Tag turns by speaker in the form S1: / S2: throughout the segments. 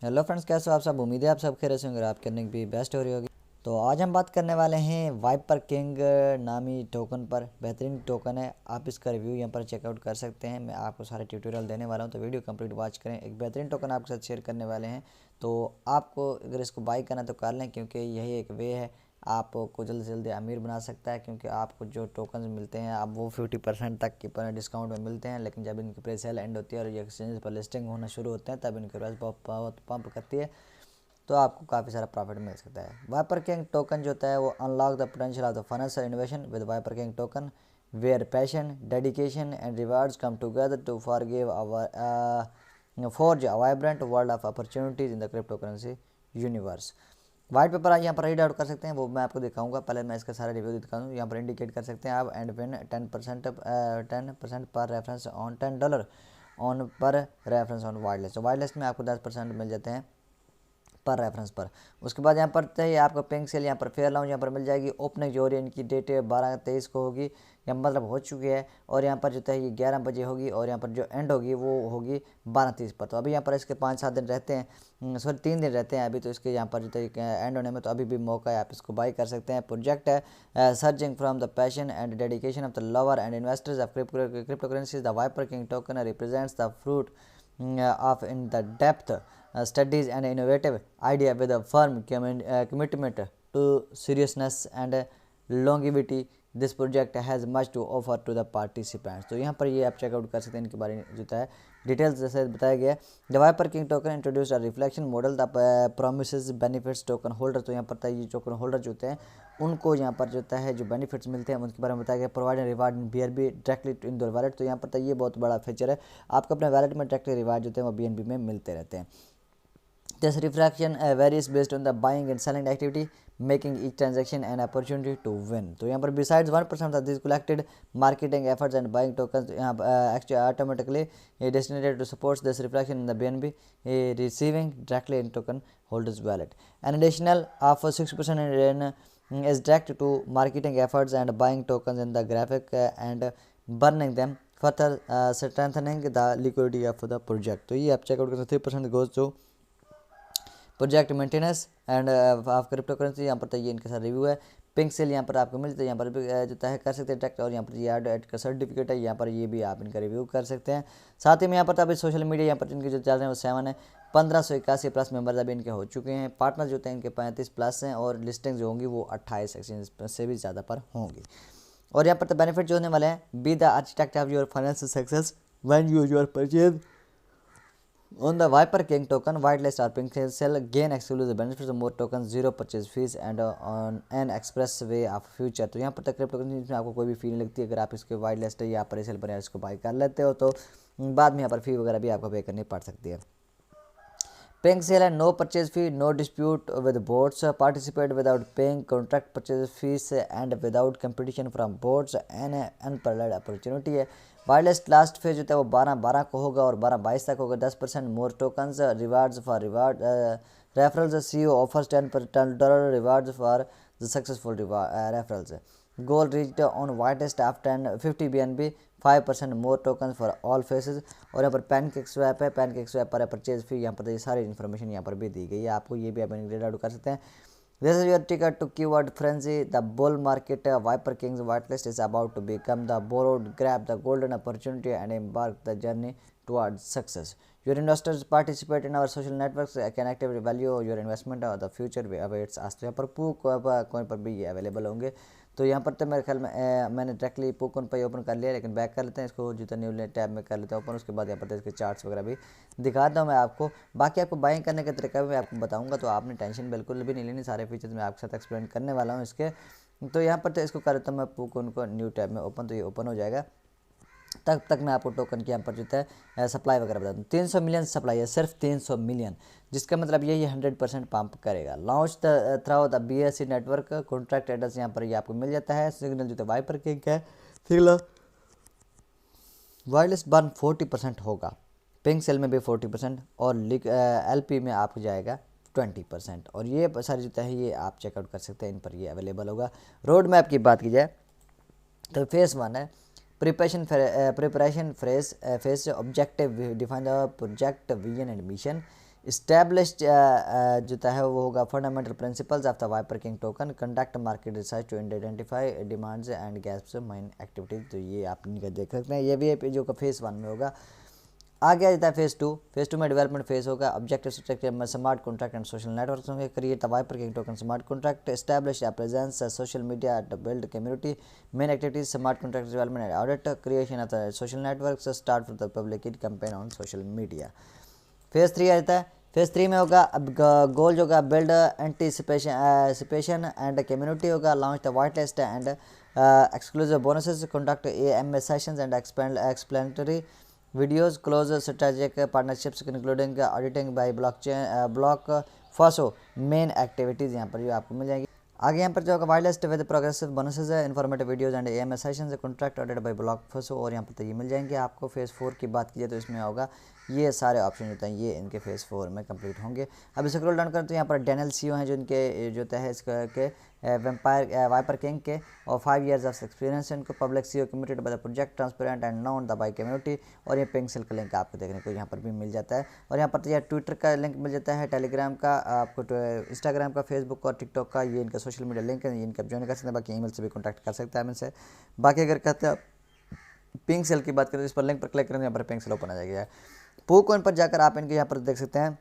S1: Hello friends, कैसे हो आप सब। उम्मीद है आप सब खैरियत से होंगे, आप करने की भी बेस्ट हो रही होगी। तो आज हम बात करने वाले हैं वाइपर किंग नामी टोकन पर। बेहतरीन टोकन है, आप इसका रिव्यू यहाँ पर चेकआउट कर सकते हैं। मैं आपको सारे ट्यूटोरियल देने वाला हूँ, तो वीडियो कंप्लीट वॉच करें। एक बेहतरीन टोकन आपके साथ शेयर करने वाले हैं, तो आपको अगर इसको बाई करना है तो कर लें, क्योंकि यही एक वे है आपको जल्द से जल्द अमीर बना सकता है। क्योंकि आपको जो टोकन्स मिलते हैं अब वो 50% तक की पर डिस्काउंट में मिलते हैं, लेकिन जब इनकी प्री सेल एंड होती है और ये एक्सचेंज पर लिस्टिंग होना शुरू होते हैं तब इनके प्राइस बहुत पंप करती है, तो आपको काफ़ी सारा प्रॉफिट मिल सकता है। वाइपर किंग टोकन जो होता है वो unlock the potential of the financial innovation with Viper king Token where passion dedication and rewards come together to forgive our forge a vibrant world of opportunities in the cryptocurrency universe। White paper आप यहाँ पर read out कर सकते हैं, वो मैं आपको दिखाऊंगा। पहले मैं इसका सारा रिव्यू दिखा दूँ। यहाँ पर इंडिकेट कर सकते हैं आप एंड विन 10% पर रेफरेंस ऑन $10 ऑन पर रेफरेंस ऑन वाइड लिस्ट। तो वाइड लिस्ट में आपको 10% मिल जाते हैं पर रेफरेंस पर। उसके बाद यहाँ पर चाहिए आपका पिंक सेल, यहाँ पर फेयर लाउंज यहाँ पर मिल जाएगी। ओपनिंग जो हो रही है इनकी डेट 12/23 को होगी, या मतलब हो चुकी है। और यहाँ पर जो है ये 11 बजे होगी, और यहाँ पर जो एंड होगी वो होगी 12/30 पर। तो अभी यहाँ पर इसके 5-7 दिन रहते हैं, सॉरी 3 दिन रहते हैं अभी। तो इसके यहाँ पर जो है एंड होने में तो अभी भी मौका है, आप इसको बाई कर सकते हैं। प्रोजेक्ट है surging from the passion and dedication of the lover and investors of crypto currencies. The wiper king Token represents the fruit of in the depth studies and innovative idea with a firm commitment to seriousness and longevity. This project has much to offer to the participants। तो यहाँ पर ये आप checkout कर सकते हैं इनके बारे में जो है डिटेल्स जैसे बताया गया है। The wiper king Token introduce a reflection model the promises benefits token holder. तो यहाँ पर ये टोकन होल्डर जो होते हैं उनको यहाँ पर जो है जो बेनिफिट्स मिलते हैं उनके बारे में बताया गया। Provide reward in BNB directly in the wallet. तो यहाँ पर ये बहुत बड़ा फीचर है, आपको अपने वैलेट में डायरेक्टली रिवार्ड जो है वो BNB में मिलते रहते हैं। This refraction varies based on the buying and selling activity, making each transaction an opportunity to win। तो यहाँ पर besides 1% of these collected marketing efforts and buying tokens यहाँ actually automatically designated to support this refraction in the BNB receiving directly in token holders wallet। An additional of 6% is direct to marketing efforts and buying tokens in the graphic and burning them, further strengthening the liquidity of the project। तो ये आप checkout कर सकते हैं। 3% goes to project maintenance end of crypto currency. यहाँ पर तो ये इनके साथ रिव्यू है। पिंक सेल यहाँ पर आपको मिलता है, यहाँ पर भी जो है कर सकते हैं ट्रैक। और यहाँ पर ये ऐड का सर्टिफिकेट है, यहाँ पर ये भी आप इनका रिव्यू कर सकते हैं। साथ ही में यहाँ पर अभी सोशल मीडिया यहाँ पर इनके जो चल रहे हैं वो 7 है। 1581 प्लस मेंबर्स अभी इनके हो चुके हैं। पार्टनर जो हैं इनके 35 प्लस हैं, और लिस्टिंग जो होंगी वो 28 एक्सचेंज से भी ज़्यादा पर होंगी। और यहाँ पर तो बेनिफिट जो होने वाले हैं, be the architect of your financial success when you your purchase on the Viper King token whitelist or pink cell, gain exclusive benefits of more tokens, zero purchase fees and on an express way of future। तो यहाँ पर तक crypto currency में आपको कोई भी फी नहीं लगती। अगर आप इसके वाइट लिस्ट या पर सेल पर इसको बाई कर लेते हो तो बाद में यहाँ पर फी वगैरह भी आपको पे करनी पड़ सकती है। Paying sale and no purchase fee, no dispute with boards, participate without paying contract purchase fees and without competition from boards, an unparalleled opportunity है। वायरलेस लास्ट फेज होता है वो 12/12 को होगा और 12/22 तक होगा। 10% more tokens rewards for reward referrals. CEO offers $10 rewards for the successful referrals. Goal reached on whitest of 50 BNB, 5% more token for all phases. और यहाँ पर पैनकेक स्वैप है, पैनकेक स्वैप पर परचेज फी, यहाँ पर ये सारी इन्फॉर्मेशन यहाँ पर भी दी गई है आपको, ये भी आप रीड आउट कर सकते हैं। This is your ticket to keyword frenzy. The bull market Viper Kings whitelist is about to become the borrowed. Grab the golden opportunity and embark the journey towards success। Your investors participate in our social networks can actively value your investment or the future awaits us। तो यहाँ पर पू coin पर भी ये available होंगे। तो यहाँ पर तो मेरे ख्याल में मैंने डायरेक्टली पोकन पर ओपन कर लिया, लेकिन बैक कर लेते हैं इसको, जितना न्यू टैब में कर लेते हैं ओपन। उसके बाद यहाँ पर इसके चार्ट्स वगैरह भी दिखाता हूँ मैं आपको। बाकी आपको बाइंग करने का तरीका भी मैं आपको बताऊँगा, तो आपने टेंशन बिल्कुल भी नहीं लेनी। सारे फीचर्स मैं आपके साथ एक्सप्लेन करने वाला हूँ इसके। तो यहाँ पर तो इसको कर लेता हूँ मैं पोकन को न्यू टैब में ओपन, तो ये ओपन हो जाएगा। तब तक मैं आपको टोकन की यहाँ पर जो है सप्लाई वगैरह बता दूँ। 300 मिलियन सप्लाई है, सिर्फ 300 मिलियन, जिसका मतलब ये 100% पंप करेगा। Launch through the BSC network. Contract address यहाँ पर ये आपको मिल जाता है। सिग्नल जो है वाइपर किंग है। सिग्नल वायरलेस बर्न 40% होगा, पिंक सेल में भी 40% और LP में आपको जाएगा 20%। और ये सारी जो है ये आप चेकआउट कर सकते हैं, इन पर ये अवेलेबल होगा। रोड मैप की बात की जाए तो फेस 1 है preparation phase objective, define the project vision and mission, established जो है वो होगा fundamental principles of the wiper king Token, conduct market research to identify demands and gaps mine activities. तो ये आप इनका देख सकते हैं, ये भी है जो का फेज़ 1 में होगा। आगे आ जाता है फेज़ टू में डेवलपमेंट फेज़ होगा। ऑब्जेक्टिव स्ट्रक्चर में smart contract and social networks होंगे। Create the wiper king token smart contract, establish a presence social media to build community, main activities smart contract development and audit, creation of the social networks, start for the public campaign on social media. Phase 3 आ जाता है। Phase 3 में होगा अब goal जो होगा build anticipation and community होगा, launch the white list and exclusive bonuses, conduct AMA sessions and explanatory videos, close strategic partnerships including auditing by Block Fosso, main activities यहाँ पर जो आपको मिल जाएंगी। आगे यहाँ पर जो होगा wide list with progressive bonuses है, informative videos and AMA sessions, contract audit by Block Fosso, और यहाँ पर तो ये मिल जाएंगे आपको। फेज़ 4 की बात कीजिए तो इसमें होगा ये सारे ऑप्शन होते हैं, ये इनके फेज़ 4 में कंप्लीट होंगे। अब स्क्रॉल डाउन करें तो यहाँ पर डैनियल सीओ हैं जो इनके जो है इसके वाइपर किंग के, और 5 years ऑफ एक्सपीरियंस है इनको। Public CO committed by the project, transparent and known the by community, और ये पिंक सेल का लिंक आपको देखने को यहाँ पर भी मिल जाता है। और यहाँ पर तो यह ट्विटर का लिंक मिल जाता है, टेलीग्राम का आपको, इंस्टाग्राम का, फेसबुक और टिकटॉक का, ये इनका सोशल मीडिया लिंक है, ये इनका ज्वाइन कर सकते हैं। बाकी ईमेल से भी कॉन्टैक्ट कर सकते हैं इनसे। बाकी अगर कहते हैं पिंक सेल की बात करें तो इस पर लिंक पर क्लिक करें तो यहाँ पर पिंक सेल ओपन आ जाएगा। पोकॉइन पर जाकर आप इनके यहाँ पर देख सकते हैं,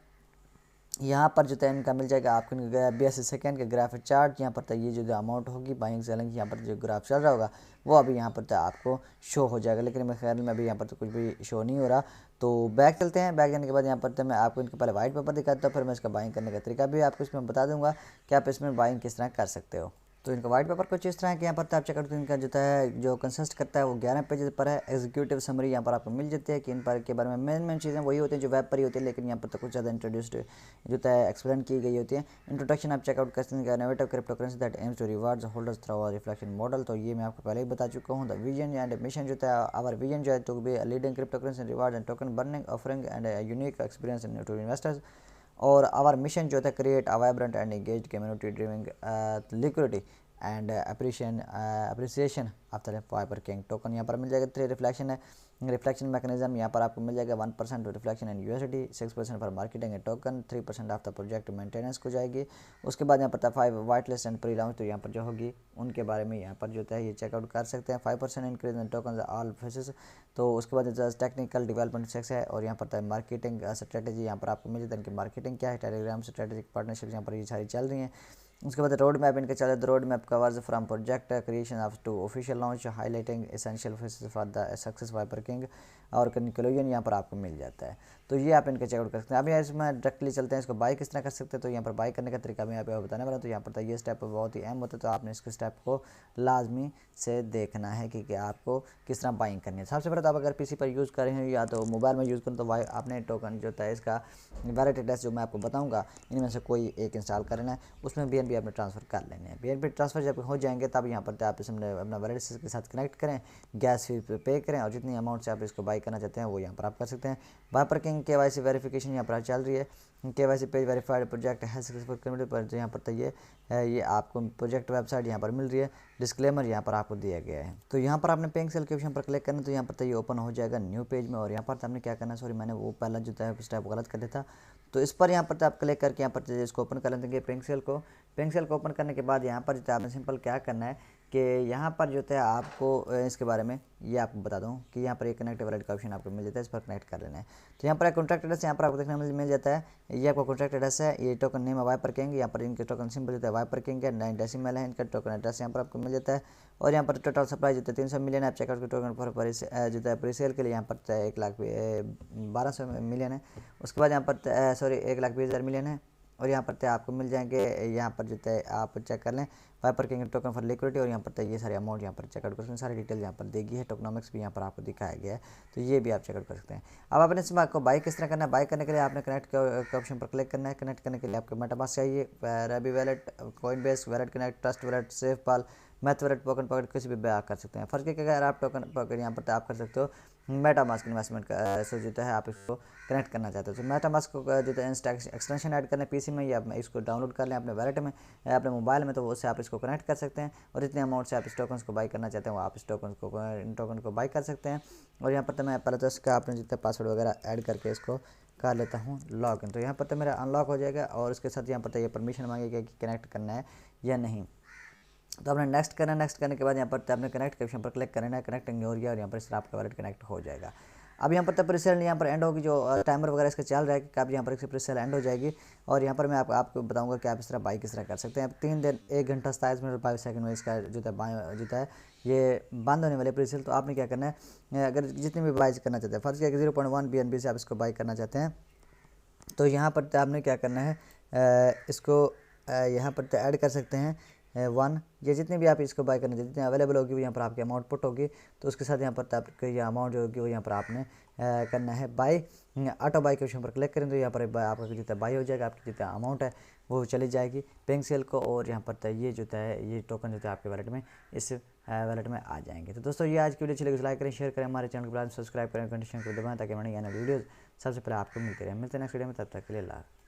S1: यहाँ पर जो है इनका मिल जाएगा आपको 82 सेकेंड का ग्राफ चार्ट। यहाँ पर ये जो अमाउंट होगी बाइंग सेलिंग, यहाँ पर जो ग्राफ चल रहा होगा वो अभी यहाँ पर आपको शो हो जाएगा, लेकिन मेरे ख्याल में अभी यहाँ पर तो कुछ भी शो नहीं हो रहा। तो बैक चलते हैं। बैक जाने के बाद यहाँ पर तो मैं आपको इनके पहले वाइट पेपर दिखाता हूँ, फिर मैं इसका बाइंग करने का तरीका भी आपको इसमें बता दूंगा कि आप इसमें बाइंग किस तरह कर सकते हो। तो इनका वाइट पेपर कुछ इस तरह है कि यहाँ पर तो आप चेक करते हैं, इनका जो है जो कंसिस्ट करता है वो 11 पेजेस पर है। एग्जीक्यूटिव समरी यहाँ पर आपको मिल जाती है कि इन पर के बारे में मेन चीज़ें वही होती हैं जो वेब पर ही होती है, लेकिन यहाँ पर तो कुछ ज़्यादा इंट्रोड्यूस्ड जो है एक्सप्लेन की गई होती है। इंट्रोडक्शन आप चेकआउट कर सकते हैं, innovative crypto currency that aims to rewards holders through our reflection model. तो ये मैं आपको पहले ही बता चुका हूँ। द विजन एंड मिशन जो है आवर विजन जो है to be leading crypto currency reward and token burning offering and unique experience to investors. और आवर मिशन जो था create a vibrant and engaged community driving liquidity and appreciation of the wiper king Token. यहाँ पर मिल जाएगा 3 reflection है, reflection mechanism यहाँ पर आपको मिल जाएगा 1% reflection in USD, 6% for marketing and token, 3% of the project maintenance को जाएगी। उसके बाद यहाँ पर 5 white list and pre launch, तो यहाँ पर जो होगी उनके बारे में यहाँ पर जो है ये चेकआउट कर सकते हैं। 5% increase in token all faces. तो उसके बाद टेक्निकल डेवलपमेंट सेक्स है, और यहाँ पर मार्केटिंग स्ट्रेटेजी यहाँ पर आपको मिल जाता है, इनकी मार्केटिंग क्या है, टेलीग्राम स्ट्रेटेजिक पार्टनरशिप यहाँ पर ये सारी चल रही हैं। उसके बाद रोड मैप इनका चल रहा है। The road map covers from project creation of to official launch, highlighting essential phases for the success Viper King, और कंक्लूजन यहाँ पर आपको मिल जाता है। तो ये आप इनका चेकआउट कर सकते हैं। अब यहाँ इसमें डायरेक्टली चलते हैं, इसको बाई किस तरह कर सकते हैं। तो यहाँ पर बाई करने का तरीका मैं यहाँ पे बताने वाला हूँ। तो यहाँ पर ये स्टेप बहुत ही अहम होता है, तो आपने इसके स्टेप को लाजमी से देखना है कि आपको किस तरह बाइंग करनी है। सबसे पहले तो आप अगर PC पर यूज़ कर रहे हैं या तो मोबाइल में यूज़ करें, तो आपने टोकन जो है इसका वैलेट एड्रेस जो मैं आपको बताऊँगा इनमें से कोई एक इंस्टॉल करना है, उसमें BNB आपने ट्रांसफ़र कर लेने हैं। BNB ट्रांसफ़र जब हो जाएंगे तब यहाँ पर आप इसमें अपना वैलेट के साथ कनेक्ट करें, गैस फी पे करें, और जितनी अमाउंट से आप इसको बाई करना चाहते हैं वो यहाँ पर आप कर सकते हैं। वाइपर किंग KYC वेरिफिकेशन यहाँ पर चल रही है। KYC पेज वेरीफाइड प्रोजेक्ट है सक्सेसफुल कम्युनिटी पर, जो यहाँ पर तो ये आपको प्रोजेक्ट वेबसाइट यहाँ पर मिल रही है। डिस्क्लेमर यहाँ पर आपको दिया गया है। तो यहाँ पर आपने पिंक सेल के ऑप्शन पर क्लिक करना, तो यहाँ पर तो ये ओपन हो जाएगा न्यू पेज में। और यहाँ पर आपने क्या करना है, सॉरी मैंने वो पहला जो है स्टेप गलत कर दिया था। तो इस पर यहाँ पर तो आप क्लिक करके यहाँ पर इसको ओपन कर लेंगे पिंक सेल को। पिंक सेल को ओपन करने के बाद यहाँ पर जो आपने सिंपल क्या करना है कि यहाँ पर जो है आपको इसके बारे में ये आपको बता दूँ कि यहाँ पर एक कनेक्ट वैलेट का ऑप्शन आपको मिल जाता है, इस पर कनेक्ट कर लेना है। तो यहाँ पर एक कॉन्ट्रैक्ट एड्रेस यहाँ पर आपको देखने मिल जाता है, ये आपका कॉन्ट्रैक्ट एड्रेस है। ये टोकन नेम है वाइपर किंग, यहाँ पर इनके टोकन सिंबल जो है वाइपर किंग है, 9 डेसिमल है इनका टोकन एड्रेस यहाँ पर आपको मिल जाता है। और यहाँ पर टोटल सप्लाई जो है 300 मिलियन है। आप चेकआउट के टोकन पर जो है प्रीसेल के लिए यहाँ पर 1,12,00,000 मिलियन है। उसके बाद यहाँ पर सॉरी 1,20,000 मिलियन है। और यहाँ पर आपको मिल जाएंगे, यहाँ पर जो है आप चेक कर लें Viper king Token for liquidity, और यहाँ पर ये सारे अमाउंट यहाँ पर चेकआउट कर सकते हैं। सारी डिटेल यहाँ पर देगी है, टोकनॉमिक्स भी यहाँ पर आपको दिखाया गया है, तो ये भी आप चेकआउट कर सकते हैं। अब आपने इसमें आपको बाई किस तरह करना है, बाई करने के लिए आपने कनेक्ट के ऑप्शन पर क्लिक करना है। कनेक्ट करने के लिए आपको मेटामास्क चाहिए, Rabby Wallet, Coinbase Wallet Connect, Trust Wallet, SafePal, Math Wallet, TokenPocket, किसी भी आप कर सकते हैं। फर्क है कि अगर आप टोकन पॉकेट यहाँ पर आप कर सकते हो मेटामास्क इन्वेस्टमेंट का से जो है आप इसको कनेक्ट करना चाहते हो, तो मेटामास्क को जो है एक्सटेंशन ऐड करना है PC में, या इसको डाउनलोड कर लें अपने वैलेट में या अपने मोबाइल में, तो उससे आप इसको कनेक्ट कर सकते हैं। और जितने अमाउंट से आप इस टोकन को बाई करना चाहते हैं वो आप इस टोकन को बाई कर सकते हैं। और यहाँ पर तो मैं पहले तो इसका आपने जितने पासवर्ड वगैरह ऐड करके इसको कर लेता हूँ लॉग इन। तो यहाँ पर तो मेरा अनलॉक हो जाएगा और उसके साथ यहाँ पर तो ये परमिशन मांगेगा कि कनेक्ट करना है या नहीं। तो आपने नेक्स्ट करना है, नेक्स्ट करने के बाद यहाँ पर आपने कनेक्ट के ऑप्शन पर क्लिक करना है, कनेक्टिंग हो गया और यहाँ पर सिर्फ आपका वॉलेट कनेक्ट हो जाएगा। अब यहाँ पर तब प्रीसेल यहाँ पर एंड होगी, जो टाइमर वगैरह इसका चल रहा है कि अब यहाँ पर इसकी प्रीसेल एंड हो जाएगी और यहाँ पर मैं आपको बताऊंगा कि आप इस तरह बाई किस तरह कर सकते हैं। 3 दिन 1 घंटा 27 मिनट 22 सेकंड में इसका जो है ये बंद होने वाले प्रीसेल। तो आपने क्या करना है, अगर जितनी भी बाई करना चाहते हैं, फर्ज किया कि 0.1 BNB से आप इसको बाई करना चाहते हैं, तो यहाँ पर आपने क्या करना है, इसको यहाँ पर ऐड कर सकते हैं 1 या जितनी भी आप इसको बाय करना चाहिए, जितनी अवेलेबल होगी वो यहाँ पर आपकी अमाउंट पुट होगी। तो उसके साथ यहाँ पर आपकी ये अमाउंट जो होगी वो यहाँ पर आपने करना है बाय। ऑटो बाय के ऑप्शन पर क्लिक करें तो यहाँ पर आपका जितना बाय हो जाएगा, आपकी जितना अमाउंट है वो चली जाएगी बैंक सेल को और यहाँ पर ये जो है ये टोकन जो है आपके वॉलेट में इस वॉलेट में आ जाएंगे। तो दोस्तों ये आज की वीडियो अच्छी लगी तो लाइक करें, शेयर करें, हमारे चैनल को सब्सक्राइब करें, घंटी को दबाएं ताकि हमारे आने वीडियोज़ सबसे पहले आपको मिलते रहे। मिलते हैं नेक्स्ट वीडियो में, तब तक के लिए अल्लाह।